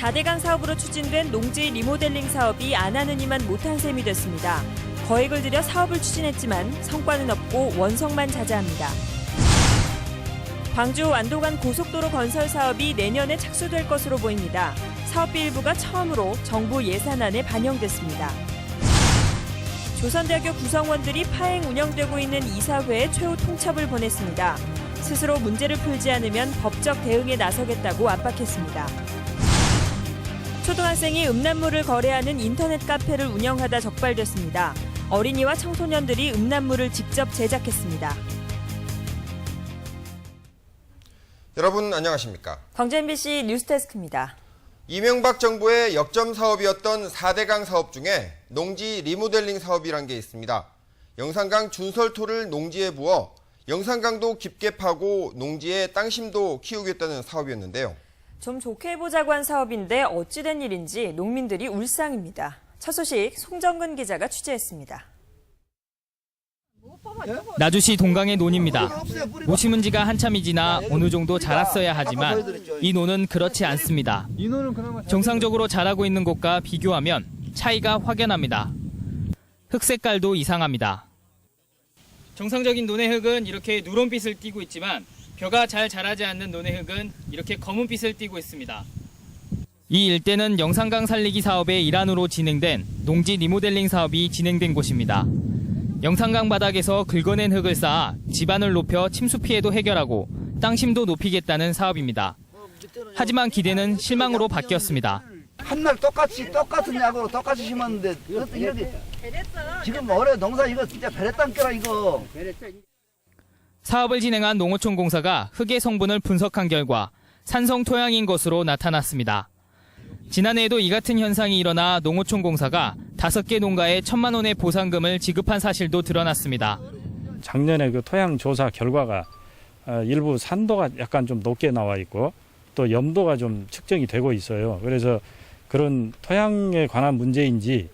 4대강 사업으로 추진된 농지 리모델링 사업이 안 하느니만 못한 셈이 됐습니다. 거액을 들여 사업을 추진했지만 성과는 없고 원성만 자자합니다. 광주 완도간 고속도로 건설 사업이 내년에 착수될 것으로 보입니다. 사업비 일부가 처음으로 정부 예산안에 반영됐습니다. 조선대학교 구성원들이 파행 운영되고 있는 이사회에 최후 통첩을 보냈습니다. 스스로 문제를 풀지 않으면 법적 대응에 나서겠다고 압박했습니다. 초등학생이 음란물을 거래하는 인터넷 카페를 운영하다 적발됐습니다. 어린이와 청소년들이 음란물을 직접 제작했습니다. 여러분 안녕하십니까? 광주 MBC 뉴스데스크입니다. 이명박 정부의 역점 사업이었던 4대강 사업 중에 농지 리모델링 사업이란 게 있습니다. 영산강 준설토를 농지에 부어 영산강도 깊게 파고 농지에 땅심도 키우겠다는 사업이었는데요. 좀 좋게 해보자고 한 사업인데 어찌된 일인지 농민들이 울상입니다. 첫 소식 송정근 기자가 취재했습니다. 나주시 동강의 논입니다. 못 심은 지가 한참이 지나 어느 정도 자랐어야 하지만 이 논은 그렇지 않습니다. 정상적으로 자라고 있는 곳과 비교하면 차이가 확연합니다. 흙 색깔도 이상합니다. 정상적인 논의 흙은 이렇게 누런빛을 띠고 있지만 벼가 잘 자라지 않는 논의 흙은 이렇게 검은빛을 띠고 있습니다. 이 일대는 영산강 살리기 사업의 일환으로 진행된 농지 리모델링 사업이 진행된 곳입니다. 영산강 바닥에서 긁어낸 흙을 쌓아 지반을 높여 침수 피해도 해결하고 땅심도 높이겠다는 사업입니다. 하지만 기대는 실망으로 바뀌었습니다. 한날 똑같은 약으로 똑같이 심었는데 이렇게 지금 올해 농사 이거 진짜 베레땅 껴라 이거. 사업을 진행한 농어촌공사가 흙의 성분을 분석한 결과 산성 토양인 것으로 나타났습니다. 지난해에도 이 같은 현상이 일어나 농어촌공사가 5개 농가에 1,000만 원의 보상금을 지급한 사실도 드러났습니다. 작년에 그 토양 조사 결과가 일부 산도가 약간 좀 높게 나와 있고 또 염도가 좀 측정이 되고 있어요. 그래서 그런 토양에 관한 문제인지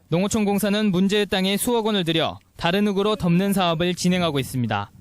농어촌공사는 문제의 땅에 수억 원을 들여 다른 흙으로 덮는 사업을 진행하고 있습니다.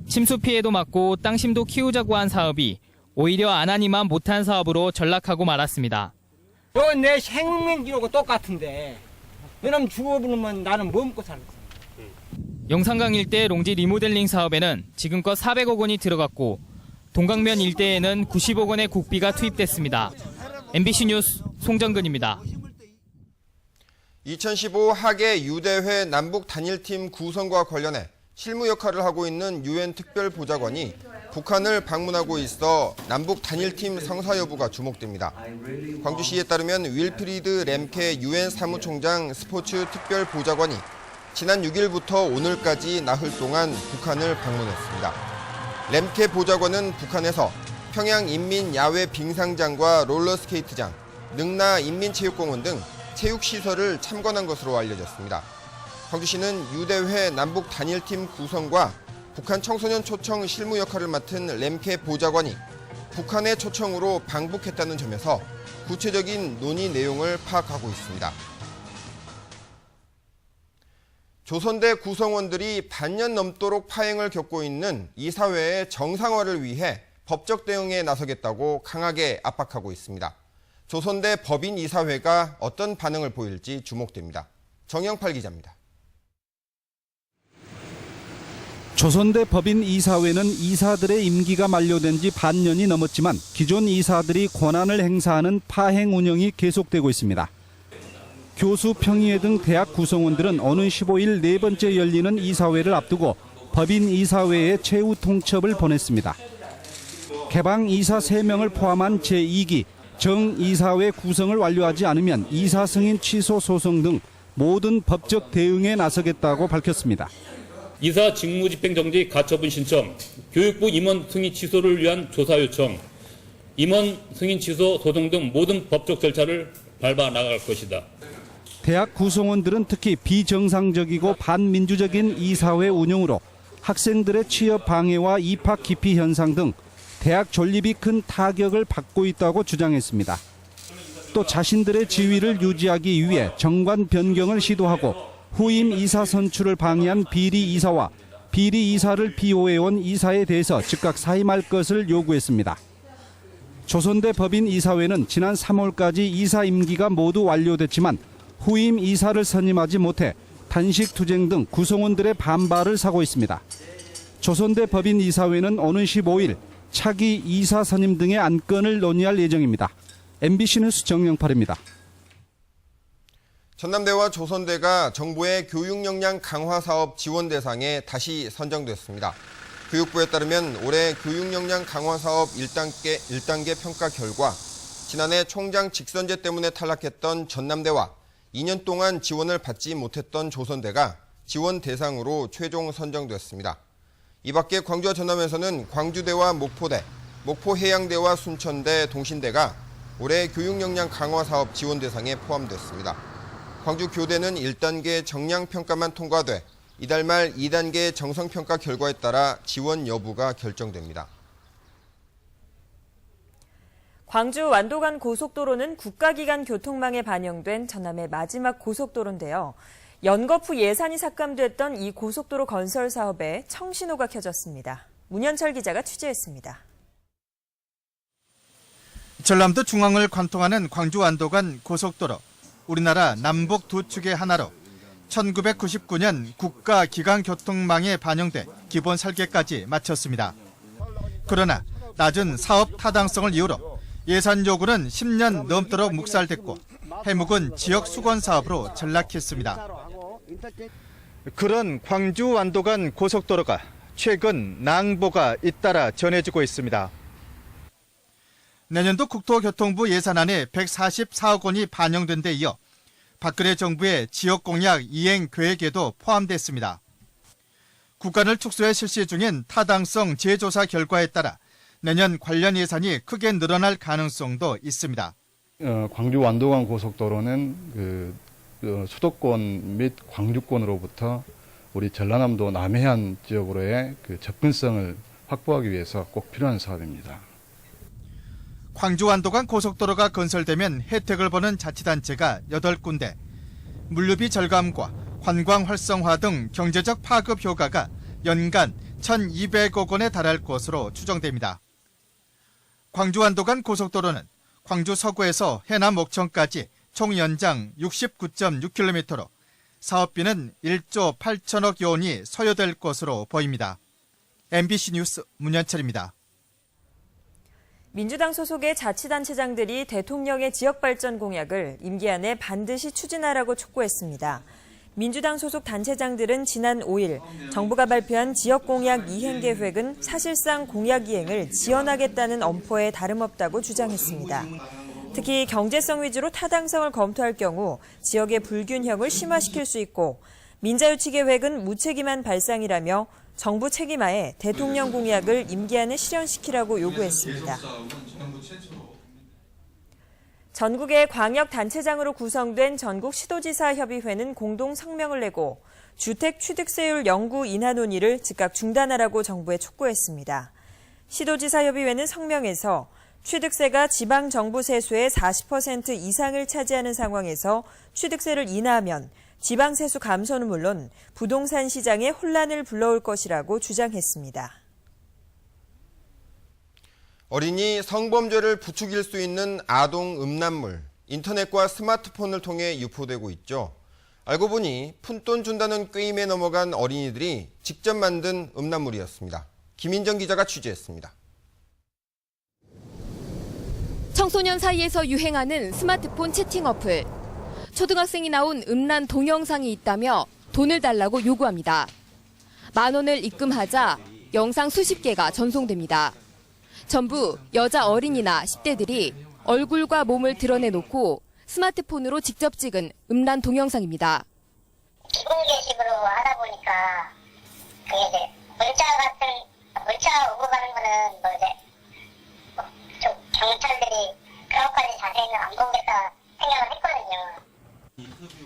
침수 피해도 막고 땅심도 키우자고 한 사업이 오히려 안 하니만 못한 사업으로 전락하고 말았습니다. 이건 내 생명기록과 똑같은데 왜냐면 죽어버리면 나는 뭐 먹고 살겠어. 영산강 일대 농지 리모델링 사업에는 지금껏 400억 원이 들어갔고 동강면 일대에는 90억 원의 국비가 투입됐습니다. MBC 뉴스 송정근입니다. 2015 하계 유대회 남북 단일팀 구성과 관련해 실무 역할을 하고 있는 유엔 특별보좌관이 북한을 방문하고 있어 남북 단일팀 성사 여부가 주목됩니다. 광주시에 따르면 윌프리드 렘케 유엔 사무총장 스포츠 특별보좌관이 지난 6일부터 오늘까지 나흘 동안 북한을 방문했습니다. 렘케 보좌관은 북한에서 평양 인민야외 빙상장과 롤러스케이트장, 능나 인민체육공원 등 체육시설을 참관한 것으로 알려졌습니다. 광주시는 유대회 남북 단일팀 구성과 북한 청소년 초청 실무 역할을 맡은 렘케 보좌관이 북한의 초청으로 방북했다는 점에서 구체적인 논의 내용을 파악하고 있습니다. 조선대 구성원들이 반년 넘도록 파행을 겪고 있는 이사회의 정상화를 위해 법적 대응에 나서겠다고 강하게 압박하고 있습니다. 조선대 법인 이사회가 어떤 반응을 보일지 주목됩니다. 정영팔 기자입니다. 조선대 법인 이사회는 이사들의 임기가 만료된 지 반년이 넘었지만 기존 이사들이 권한을 행사하는 파행 운영이 계속되고 있습니다. 교수, 평의회 등 대학 구성원들은 오는 15일 네 번째 열리는 이사회를 앞두고 법인 이사회에 최후 통첩을 보냈습니다. 개방 이사 3명을 포함한 제2기 정이사회 구성을 완료하지 않으면 이사 승인 취소 소송 등 모든 법적 대응에 나서겠다고 밝혔습니다. 이사 직무집행정지 가처분 신청, 교육부 임원 승인 취소를 위한 조사 요청, 임원 승인 취소 소송 등 모든 법적 절차를 밟아 나갈 것이다. 대학 구성원들은 특히 비정상적이고 반민주적인 이사회 운영으로 학생들의 취업 방해와 입학 기피 현상 등 대학 존립이 큰 타격을 받고 있다고 주장했습니다. 또 자신들의 지위를 유지하기 위해 정관 변경을 시도하고 후임 이사 선출을 방해한 비리 이사와 비리 이사를 비호해온 이사에 대해서 즉각 사임할 것을 요구했습니다. 조선대 법인이사회는 지난 3월까지 이사 임기가 모두 완료됐지만 후임 이사를 선임하지 못해 단식 투쟁 등 구성원들의 반발을 사고 있습니다. 조선대 법인이사회는 오는 15일 차기 이사 선임 등의 안건을 논의할 예정입니다. MBC 뉴스 정영팔입니다. 전남대와 조선대가 정부의 교육 역량 강화 사업 지원 대상에 다시 선정됐습니다. 교육부에 따르면 올해 교육 역량 강화 사업 1단계 평가 결과 지난해 총장 직선제 때문에 탈락했던 전남대와 2년 동안 지원을 받지 못했던 조선대가 지원 대상으로 최종 선정됐습니다. 이 밖에 광주와 전남에서는 광주대와 목포대, 목포해양대와 순천대, 동신대가 올해 교육 역량 강화 사업 지원 대상에 포함됐습니다. 광주 교대는 1단계 정량평가만 통과돼 이달 말 2단계 정성평가 결과에 따라 지원 여부가 결정됩니다. 광주 완도간 고속도로는 국가기관 교통망에 반영된 전남의 마지막 고속도로인데요. 연거푸 예산이 삭감됐던 이 고속도로 건설 사업에 청신호가 켜졌습니다. 문현철 기자가 취재했습니다. 전남도 중앙을 관통하는 광주 완도간 고속도로. 우리나라 남북 두 축의 하나로 1999년 국가기관교통망에 반영돼 기본 설계까지 마쳤습니다. 그러나 낮은 사업 타당성을 이유로 예산 요구는 10년 넘도록 묵살됐고 해묵은 지역 수건 사업으로 전락했습니다. 그런 광주 완도간 고속도로가 최근 낭보가 잇따라 전해지고 있습니다. 내년도 국토교통부 예산안에 144억 원이 반영된 데 이어 박근혜 정부의 지역공약 이행 계획에도 포함됐습니다. 구간을 축소해 실시 중인 타당성 재조사 결과에 따라 내년 관련 예산이 크게 늘어날 가능성도 있습니다. 광주 완도간 고속도로는 수도권 및 광주권으로부터 우리 전라남도 남해안 지역으로의 접근성을 확보하기 위해서 꼭 필요한 사업입니다. 광주 완도간 고속도로가 건설되면 혜택을 보는 자치단체가 8군데, 물류비 절감과 관광 활성화 등 경제적 파급 효과가 연간 1,200억 원에 달할 것으로 추정됩니다. 광주 완도간 고속도로는 광주 서구에서 해남 옥천까지 총 연장 69.6km로 사업비는 1조 8천억 원이 소요될 것으로 보입니다. MBC 뉴스 문현철입니다. 민주당 소속의 자치단체장들이 대통령의 지역발전 공약을 임기 안에 반드시 추진하라고 촉구했습니다. 민주당 소속 단체장들은 지난 5일 정부가 발표한 지역공약 이행 계획은 사실상 공약 이행을 지연하겠다는 엄포에 다름없다고 주장했습니다. 특히 경제성 위주로 타당성을 검토할 경우 지역의 불균형을 심화시킬 수 있고 민자유치 계획은 무책임한 발상이라며 정부 책임하에 대통령 공약을 임기 안에 실현시키라고 요구했습니다. 전국의 광역단체장으로 구성된 전국시도지사협의회는 공동 성명을 내고 주택 취득세율 영구 인하 논의를 즉각 중단하라고 정부에 촉구했습니다. 시도지사협의회는 성명에서 취득세가 지방정부 세수의 40% 이상을 차지하는 상황에서 취득세를 인하하면 지방세수 감소는 물론 부동산 시장에 혼란을 불러올 것이라고 주장했습니다. 어린이 성범죄를 부추길 수 있는 아동 음란물, 인터넷과 스마트폰을 통해 유포되고 있죠. 알고 보니 푼돈 준다는 꾀임에 넘어간 어린이들이 직접 만든 음란물이었습니다. 김인정 기자가 취재했습니다. 청소년 사이에서 유행하는 스마트폰 채팅 어플. 초등학생이 나온 음란 동영상이 있다며 돈을 달라고 요구합니다. 10,000원을 입금하자 영상 수십 개가 전송됩니다. 전부 여자 어린이나 10대들이 얼굴과 몸을 드러내놓고 스마트폰으로 직접 찍은 음란 동영상입니다. 비공개식으로 하다 보니까 그게 이제 문자 오고 가는 거는 뭐 이제 좀 경찰들이 그런 것까지 자세히는 안 보겠다 생각을 했거든요.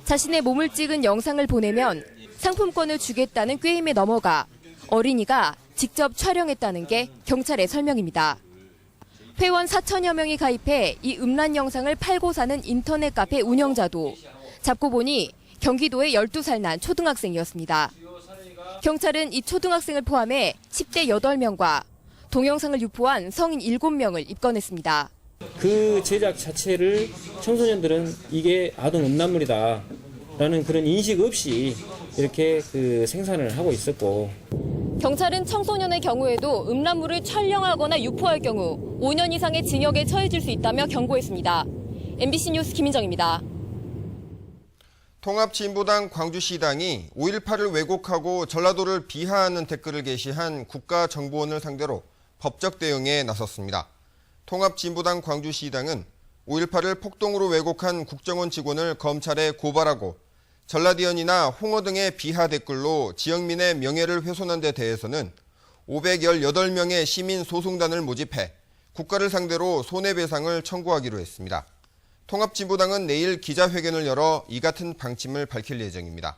자신의 몸을 찍은 영상을 보내면 상품권을 주겠다는 꾀임에 넘어가 어린이가 직접 촬영했다는 게 경찰의 설명입니다. 회원 4천여 명이 가입해 이 음란 영상을 팔고 사는 인터넷 카페 운영자도 잡고 보니 경기도의 12살 난 초등학생이었습니다. 경찰은 이 초등학생을 포함해 10대 8명과 동영상을 유포한 성인 7명을 입건했습니다. 그 제작 자체를 청소년들은 이게 아동 음란물이다 라는 그런 인식 없이 이렇게 생산을 하고 있었고, 경찰은 청소년의 경우에도 음란물을 촬영하거나 유포할 경우 5년 이상의 징역에 처해질 수 있다며 경고했습니다. MBC 뉴스 김인정입니다. 통합진보당 광주시당이 5.18을 왜곡하고 전라도를 비하하는 댓글을 게시한 국가정보원을 상대로 법적 대응에 나섰습니다. 통합진보당 광주시당은 5.18을 폭동으로 왜곡한 국정원 직원을 검찰에 고발하고 전라디언이나 홍어 등의 비하 댓글로 지역민의 명예를 훼손한 데 대해서는 518명의 시민 소송단을 모집해 국가를 상대로 손해배상을 청구하기로 했습니다. 통합진보당은 내일 기자회견을 열어 이 같은 방침을 밝힐 예정입니다.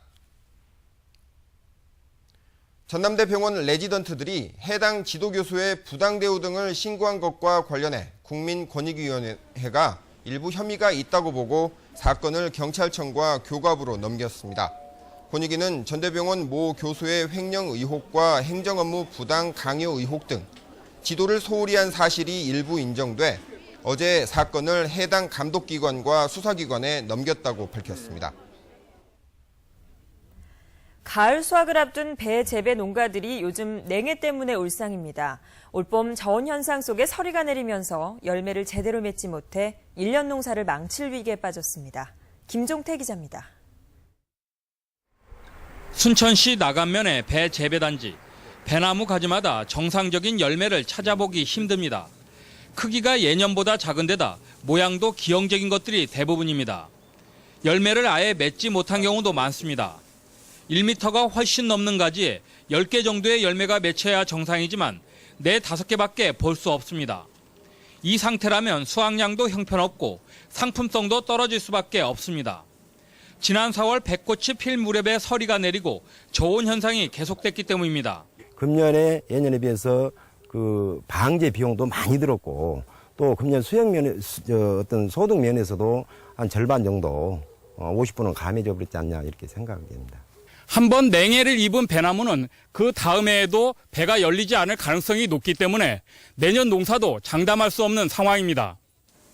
전남대 병원 레지던트들이 해당 지도교수의 부당대우 등을 신고한 것과 관련해 국민권익위원회가 일부 혐의가 있다고 보고 사건을 경찰청과 교갑으로 넘겼습니다. 권익위는 전대병원 모 교수의 횡령 의혹과 행정업무 부당 강요 의혹 등 지도를 소홀히 한 사실이 일부 인정돼 어제 사건을 해당 감독기관과 수사기관에 넘겼다고 밝혔습니다. 가을 수확을 앞둔 배 재배 농가들이 요즘 냉해 때문에 울상입니다. 올봄 저온 현상 속에 서리가 내리면서 열매를 제대로 맺지 못해 1년 농사를 망칠 위기에 빠졌습니다. 김종태 기자입니다. 순천시 나간면의 배 재배단지. 배나무 가지마다 정상적인 열매를 찾아보기 힘듭니다. 크기가 예년보다 작은 데다 모양도 기형적인 것들이 대부분입니다. 열매를 아예 맺지 못한 경우도 많습니다. 1m가 훨씬 넘는 가지에 10개 정도의 열매가 맺혀야 정상이지만 4-5개밖에 볼 수 없습니다. 이 상태라면 수확량도 형편없고 상품성도 떨어질 수밖에 없습니다. 지난 4월 백꽃이 필 무렵에 서리가 내리고 저온 현상이 계속됐기 때문입니다. 금년에 예년에 비해서 방제 비용도 많이 들었고 또 금년 어떤 소득 면에서도 한 절반 정도 50%는 감해져 버렸지 않냐 이렇게 생각이 됩니다. 한번 냉해를 입은 배나무는 그 다음 해에도 배가 열리지 않을 가능성이 높기 때문에 내년 농사도 장담할 수 없는 상황입니다.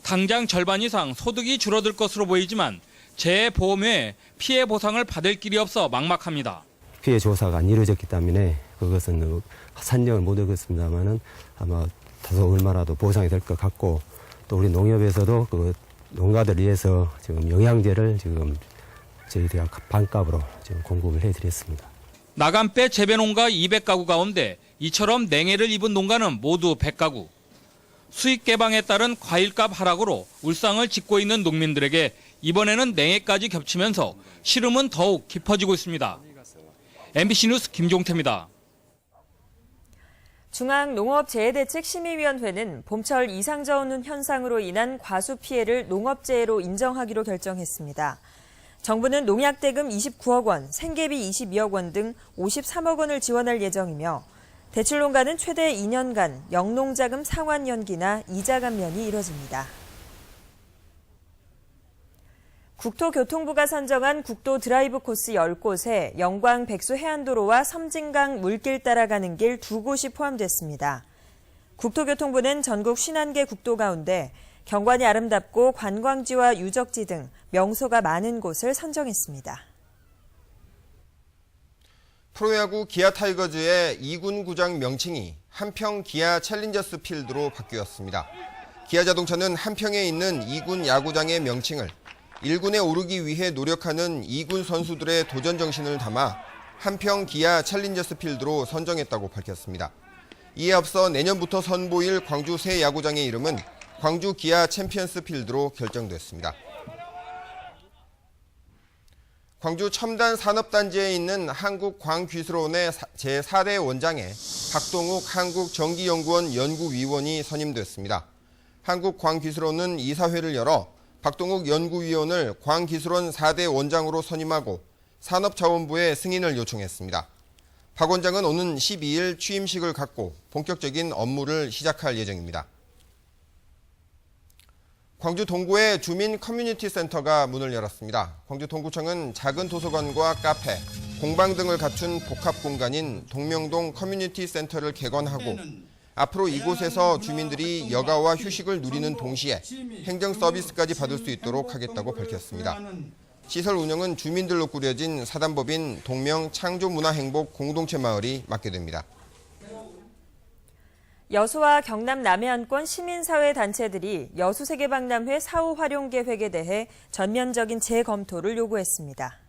당장 절반 이상 소득이 줄어들 것으로 보이지만 재해보험 외에 피해 보상을 받을 길이 없어 막막합니다. 피해 조사가 안 이루어졌기 때문에 그것은 산정을 못 하겠습니다만은 아마 다소 얼마라도 보상이 될 것 같고 또 우리 농협에서도 농가들 위해서 지금 영양제를 지금 저희들이 반값으로 지금 공급을 해드렸습니다. 나간배 재배농가 200가구 가운데 이처럼 냉해를 입은 농가는 모두 100가구. 수익 개방에 따른 과일값 하락으로 울상을 짓고 있는 농민들에게 이번에는 냉해까지 겹치면서 시름은 더욱 깊어지고 있습니다. MBC 뉴스 김종태입니다. 중앙농업재해대책심의위원회는 봄철 이상저온 현상으로 인한 과수 피해를 농업재해로 인정하기로 결정했습니다. 정부는 농약대금 29억 원, 생계비 22억 원 등 53억 원을 지원할 예정이며 대출농가는 최대 2년간 영농자금 상환 연기나 이자 감면이 이뤄집니다. 국토교통부가 선정한 국도 드라이브 코스 10곳에 영광 백수해안도로와 섬진강 물길 따라가는 길 2곳이 포함됐습니다. 국토교통부는 전국 51개 국도 가운데 경관이 아름답고 관광지와 유적지 등 명소가 많은 곳을 선정했습니다. 프로야구 기아 타이거즈의 2군 구장 명칭이 한평 기아 챌린저스 필드로 바뀌었습니다. 기아자동차는 한평에 있는 2군 야구장의 명칭을 1군에 오르기 위해 노력하는 2군 선수들의 도전 정신을 담아 한평 기아 챌린저스 필드로 선정했다고 밝혔습니다. 이에 앞서 내년부터 선보일 광주 새 야구장의 이름은 광주 기아 챔피언스 필드로 결정됐습니다. 광주 첨단 산업단지에 있는 한국광귀술원의 제4대 원장에 박동욱 한국전기연구원 연구위원이 선임됐습니다. 한국광귀술원은 이사회를 열어 박동욱 연구위원을 광기술원 4대 원장으로 선임하고 산업자원부에 승인을 요청했습니다. 박 원장은 오는 12일 취임식을 갖고 본격적인 업무를 시작할 예정입니다. 광주 동구의 주민 커뮤니티 센터가 문을 열었습니다. 광주 동구청은 작은 도서관과 카페, 공방 등을 갖춘 복합 공간인 동명동 커뮤니티 센터를 개관하고 앞으로 이곳에서 주민들이 여가와 휴식을 누리는 동시에 행정 서비스까지 받을 수 있도록 하겠다고 밝혔습니다. 시설 운영은 주민들로 꾸려진 사단법인 동명 창조문화행복 공동체 마을이 맡게 됩니다. 여수와 경남 남해안권 시민사회 단체들이 여수세계박람회 사후 활용 계획에 대해 전면적인 재검토를 요구했습니다.